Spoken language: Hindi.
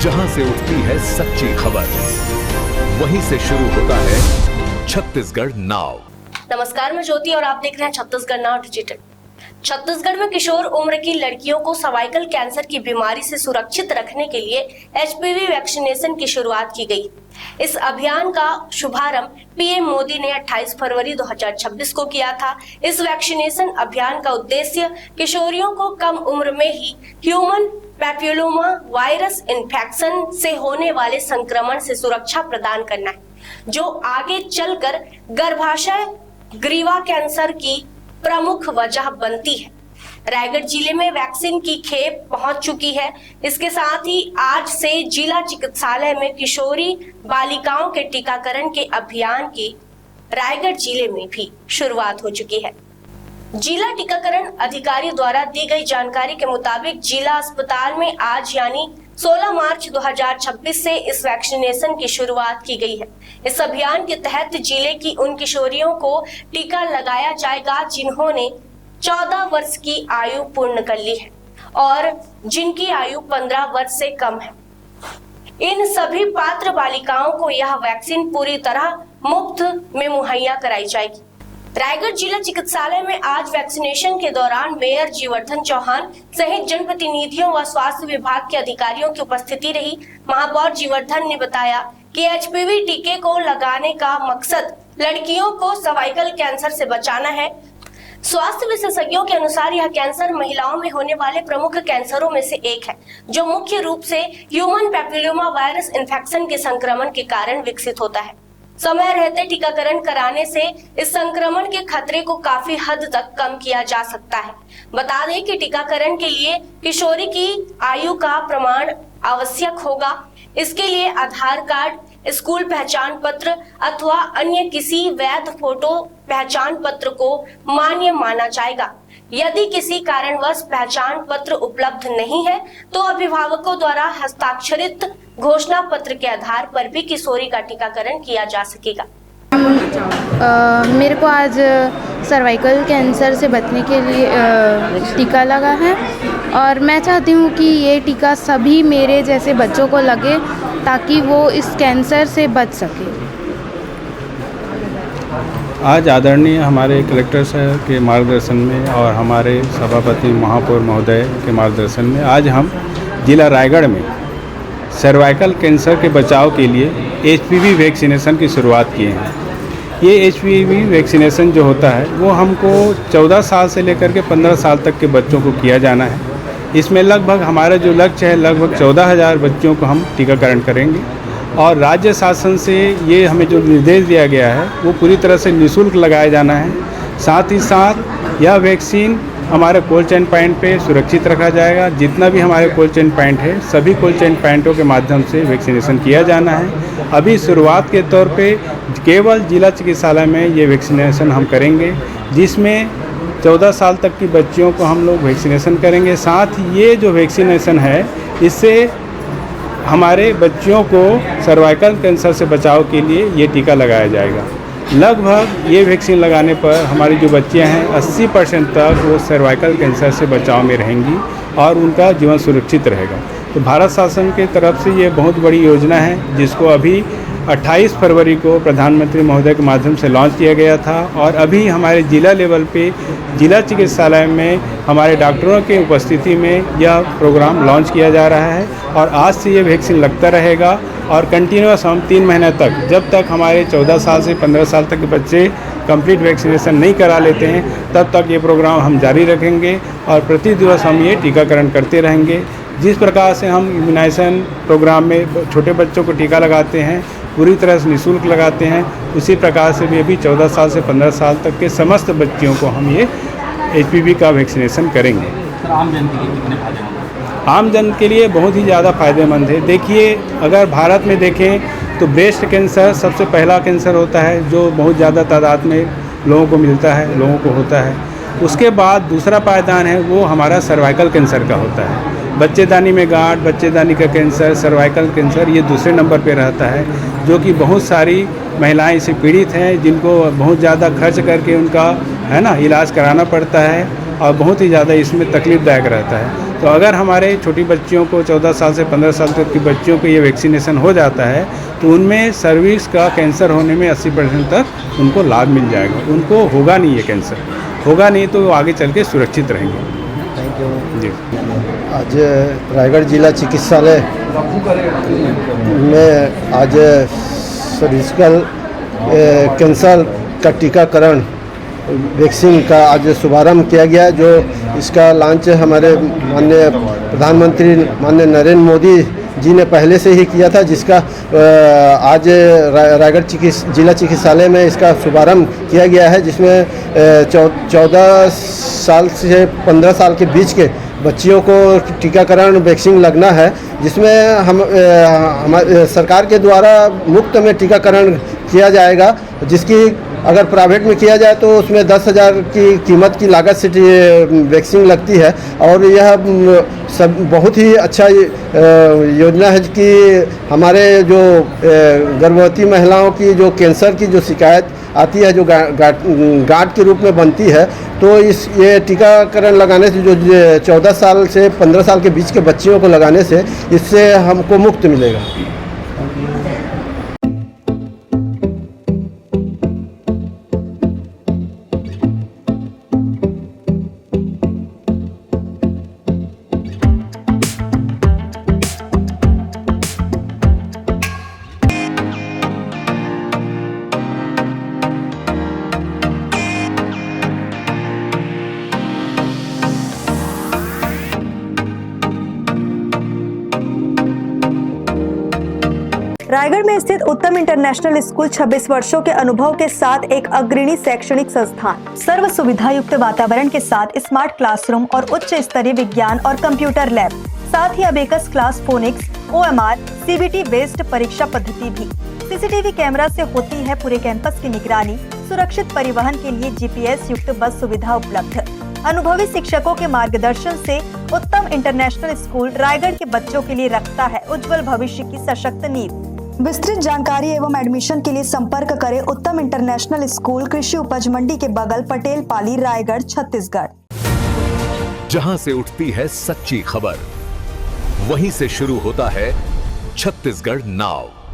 जहां से उठती है सच्ची खबर, वहीं से शुरू होता है छत्तीसगढ़ नाउ। नमस्कार, मैं ज्योति और आप देख रहे हैं छत्तीसगढ़ नाउ डिजिटल। छत्तीसगढ़ में किशोर उम्र की लड़कियों को सर्वाइकल कैंसर की बीमारी से सुरक्षित रखने के लिए एचपीवी वैक्सीनेशन की शुरुआत की गई। इस अभियान का शुभारंभ पीएम मोदी ने 28 फरवरी 2026 को किया था। इस वैक्सीनेशन अभियान का उद्देश्य किशोरियों को कम उम्र में ही ह्यूमन पैपिलोमा वायरस इन्फेक्शन से होने वाले संक्रमण से सुरक्षा प्रदान करना है, जो आगे चलकर गर्भाशय ग्रीवा कैंसर की प्रमुख वजह बनती है। रायगढ़ जिले में वैक्सीन की खेप पहुंच चुकी है। इसके साथ ही आज से जिला चिकित्सालय में किशोरी बालिकाओं के टीकाकरण के अभियान की रायगढ़ जिले में भी शुरुआत हो चुकी है। जिला टीकाकरण अधिकारी द्वारा दी गई जानकारी के मुताबिक जिला अस्पताल में आज यानी 16 मार्च 2026 से इस वैक्सीनेशन की शुरुआत की गई है। इस अभियान के तहत जिले की उन किशोरियों को टीका लगाया जाएगा जिन्होंने 14 वर्ष की आयु पूर्ण कर ली है और जिनकी आयु 15 वर्ष से कम है। इन सभी पात्र बालिकाओं को यह वैक्सीन पूरी तरह मुफ्त में मुहैया कराई जाएगी। रायगढ़ जिला चिकित्सालय में आज वैक्सीनेशन के दौरान मेयर जीवर्धन चौहान सहित जनप्रतिनिधियों व स्वास्थ्य विभाग के अधिकारियों की उपस्थिति रही। महापौर जीवर्धन ने बताया कि एचपीवी टीके को लगाने का मकसद लड़कियों को सर्वाइकल कैंसर से बचाना है। स्वास्थ्य विशेषज्ञों के अनुसार यह कैंसर महिलाओं में होने वाले प्रमुख कैंसरों में से एक है, जो मुख्य रूप से ह्यूमन पैपिलोमा वायरस इन्फेक्शन के संक्रमण के कारण विकसित होता है। समय रहते टीकाकरण कराने से इस संक्रमण के खतरे को काफी हद तक कम किया जा सकता है। बता दें कि टीकाकरण के लिए किशोरी की आयु का प्रमाण आवश्यक होगा। इसके लिए आधार कार्ड, स्कूल पहचान पत्र अथवा अन्य किसी वैध फोटो पहचान पत्र को मान्य माना जाएगा। यदि किसी कारणवश पहचान पत्र उपलब्ध नहीं है तो अभिभावकों द्वारा हस्ताक्षरित घोषणा पत्र के आधार पर भी किशोरी का टीकाकरण किया जा सकेगा। मेरे को आज सर्वाइकल कैंसर से बचने के लिए टीका लगा है और मैं चाहती हूँ कि ये टीका सभी मेरे जैसे बच्चों को लगे ताकि वो इस कैंसर से बच सके। आज आदरणीय हमारे कलेक्टर साहब के मार्गदर्शन में और हमारे सभापति महापौर महोदय के मार्गदर्शन में आज हम जिला रायगढ़ में सर्वाइकल कैंसर के बचाव के लिए एचपीवी वैक्सीनेशन की शुरुआत किए हैं। ये एचपीवी वैक्सीनेशन जो होता है वो हमको 14 साल से लेकर के 15 साल तक के बच्चों को किया जाना है। इसमें लगभग हमारा जो लक्ष्य है लगभग 14,000 बच्चों को हम टीकाकरण करेंगे और राज्य शासन से ये हमें जो निर्देश दिया गया है वो पूरी तरह से निःशुल्क लगाया जाना है। साथ ही साथ यह वैक्सीन हमारे कोल्ड चेन पॉइंट पे सुरक्षित रखा जाएगा। जितना भी हमारे कोल्ड चेन पॉइंट है सभी कोल्ड चेन पॉइंटों के माध्यम से वैक्सीनेशन किया जाना है। अभी शुरुआत के तौर पे केवल जिला चिकित्सालय में ये वैक्सीनेशन हम करेंगे, जिसमें 14 साल तक की बच्चियों को हम लोग वैक्सीनेशन करेंगे। साथ ये जो वैक्सीनेशन है इससे हमारे बच्चियों को सर्वाइकल कैंसर से बचाव के लिए ये टीका लगाया जाएगा। लगभग ये वैक्सीन लगाने पर हमारी जो बच्चियां हैं 80% तक वो सर्वाइकल कैंसर से बचाव में रहेंगी और उनका जीवन सुरक्षित रहेगा। तो भारत शासन की तरफ से ये बहुत बड़ी योजना है जिसको अभी 28 फरवरी को प्रधानमंत्री महोदय के माध्यम से लॉन्च किया गया था और अभी हमारे जिला लेवल पे जिला चिकित्सालय में हमारे डॉक्टरों की उपस्थिति में यह प्रोग्राम लॉन्च किया जा रहा है और आज से ये वैक्सीन लगता रहेगा और कंटिन्यूअस हम 3 महीने तक, जब तक हमारे 14 साल से 15 साल तक के बच्चे कंप्लीट वैक्सीनेशन नहीं करा लेते हैं तब तक ये प्रोग्राम हम जारी रखेंगे और प्रति दिवस हम ये टीकाकरण करते रहेंगे। जिस प्रकार से हम इम्यूनाइजेशन प्रोग्राम में छोटे बच्चों को टीका लगाते हैं पूरी तरह से निःशुल्क लगाते हैं, उसी प्रकार से भी अभी 14 साल से 15 साल तक के समस्त बच्चियों को हम ये एचपीवी का वैक्सीनेशन करेंगे। आम जन के लिए कितने फायदेमंद है? आम जन के लिए बहुत ही ज़्यादा फायदेमंद है। देखिए, अगर भारत में देखें तो ब्रेस्ट कैंसर सबसे पहला कैंसर होता है जो बहुत ज़्यादा तादाद में लोगों को मिलता है, लोगों को होता है। उसके बाद दूसरा पायदान है वो हमारा सर्वाइकल कैंसर का होता है। बच्चेदानी में गांठ, बच्चेदानी का कैंसर, सर्वाइकल कैंसर ये दूसरे नंबर पे रहता है, जो कि बहुत सारी महिलाएं इससे पीड़ित हैं जिनको बहुत ज़्यादा खर्च करके उनका इलाज कराना पड़ता है और बहुत ही ज़्यादा इसमें तकलीफ़दायक रहता है। तो अगर हमारे छोटी बच्चियों को 14 साल से 15 साल तक की बच्चियों को ये वैक्सीनेशन हो जाता है तो उनमें सर्विक्स का कैंसर होने में 80% तक उनको लाभ मिल जाएगा। उनको होगा नहीं, ये कैंसर होगा नहीं तो वो आगे चल के सुरक्षित रहेंगे। थैंक यू जी। आज रायगढ़ जिला चिकित्सालय में आज सर्जिकल कैंसर का टीकाकरण वैक्सीन का आज शुभारंभ किया गया, जो इसका लॉन्च हमारे माननीय प्रधानमंत्री माननीय नरेंद्र मोदी जी ने पहले से ही किया था, जिसका आज रायगढ़ जिला चिकित्सालय में इसका शुभारंभ किया गया है, जिसमें 14 साल से 15 साल के बीच के बच्चियों को टीकाकरण वैक्सीन लगना है, जिसमें हम सरकार के द्वारा मुफ्त में टीकाकरण किया जाएगा। जिसकी अगर प्राइवेट में किया जाए तो उसमें 10,000 की कीमत की लागत से वैक्सीन लगती है, और यह सब बहुत ही अच्छा योजना है कि हमारे जो गर्भवती महिलाओं की जो कैंसर की जो शिकायत आती है, जो गांठ के रूप में बनती है, तो ये टीकाकरण लगाने से जो 14 साल से 15 साल के बीच के बच्चियों को लगाने से इससे हमको मुफ्त मिलेगा। रायगढ़ में स्थित उत्तम इंटरनेशनल स्कूल 26 वर्षों के अनुभव के साथ एक अग्रणी शैक्षणिक संस्थान, सर्व सुविधा युक्त वातावरण के साथ स्मार्ट क्लासरूम और उच्च स्तरीय विज्ञान और कंप्यूटर लैब, साथ ही abacus class, phonics, OMR, CBT based परीक्षा पद्धति भी। CCTV कैमरा से होती है पूरे कैंपस की निगरानी। सुरक्षित परिवहन के लिए GPS युक्त बस सुविधा उपलब्ध। अनुभवी शिक्षकों के मार्गदर्शन से उत्तम इंटरनेशनल स्कूल रायगढ़ के बच्चों के लिए रखता है उज्जवल भविष्य की सशक्त नींव। विस्तृत जानकारी एवं एडमिशन के लिए संपर्क करें उत्तम इंटरनेशनल स्कूल, कृषि उपज मंडी के बगल, पटेल पाली, रायगढ़, छत्तीसगढ़। जहां से उठती है सच्ची खबर, वहीं से शुरू होता है छत्तीसगढ़ नाव।